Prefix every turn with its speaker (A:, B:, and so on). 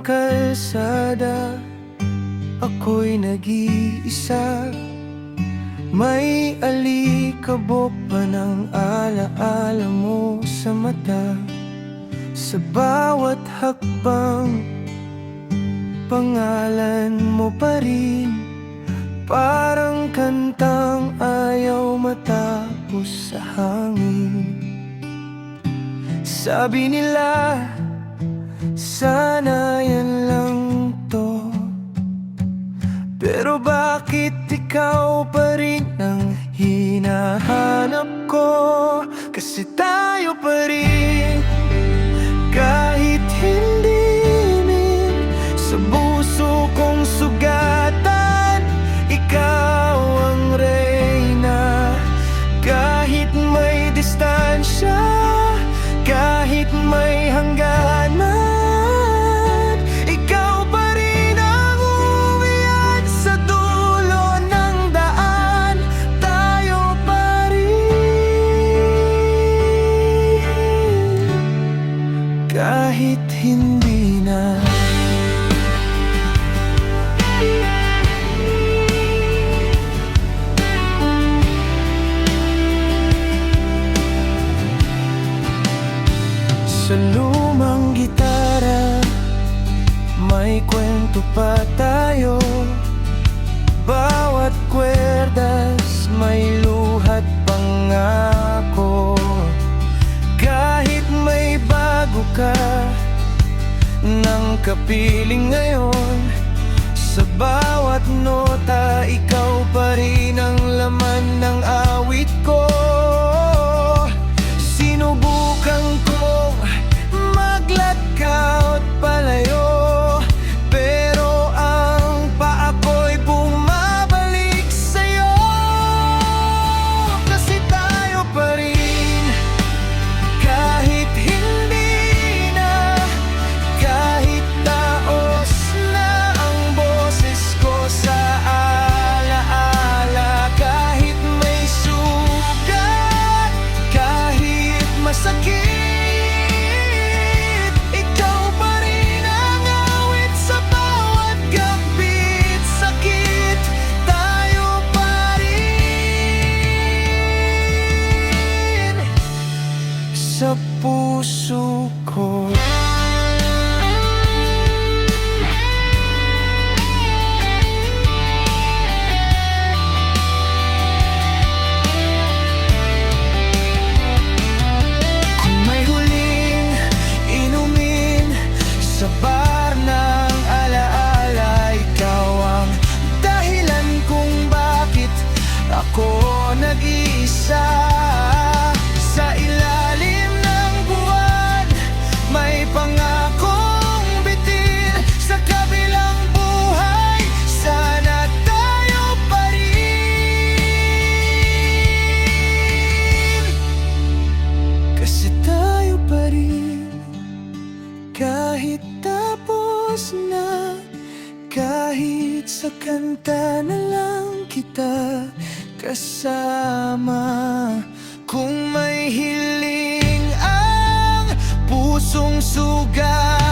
A: kalsada, ako'y nag-iisa. May alikabok pa ng alaala mo sa mata. Sa bawat hakbang, pangalan mo pa rin. Parang kantang ayaw matapos sa hangin. Sabi nila, sana yan lang to. Pero bakit ikaw pa rin ang hinahanap ko? Kasi tayo pa rin, kahit hindi min sa puso kong sugatan. Ikaw ang reyna, kahit may distansya, kahit may hangganan. Ikaw pa rin ang uwian sa dulo ng daan. Tayo pa rin, kahit hindi na. Sa lumang gitara, may kwento pa tayo. Bawat kwerdas, may luhat pangako. Kahit may bago ka ng kapiling ngayon, sa bawat nota, ikaw pa rin ang laman ng awit ko. Sinubukan kong mag-lockout palayo, pero ang paa ko'y bumabalik sa'yo. Kasi tayo pa rin, kahit hindi na, kahit taos na ang boses ko sa alaala. Kahit may sugat, kahit masakit, sa puso ko. Kung may huling inumin sa bar ng alaala, ikaw ang dahilan kung bakit ako nag-iisa. Sa ilalim ng buwan, may pangakong bitin. Sa kabilang buhay, sana tayo pa rin. Kasi tayo pa rin, kahit tapos na, kahit sa kanta na lang kita kasama. Kung may hiling ang pusong sugat,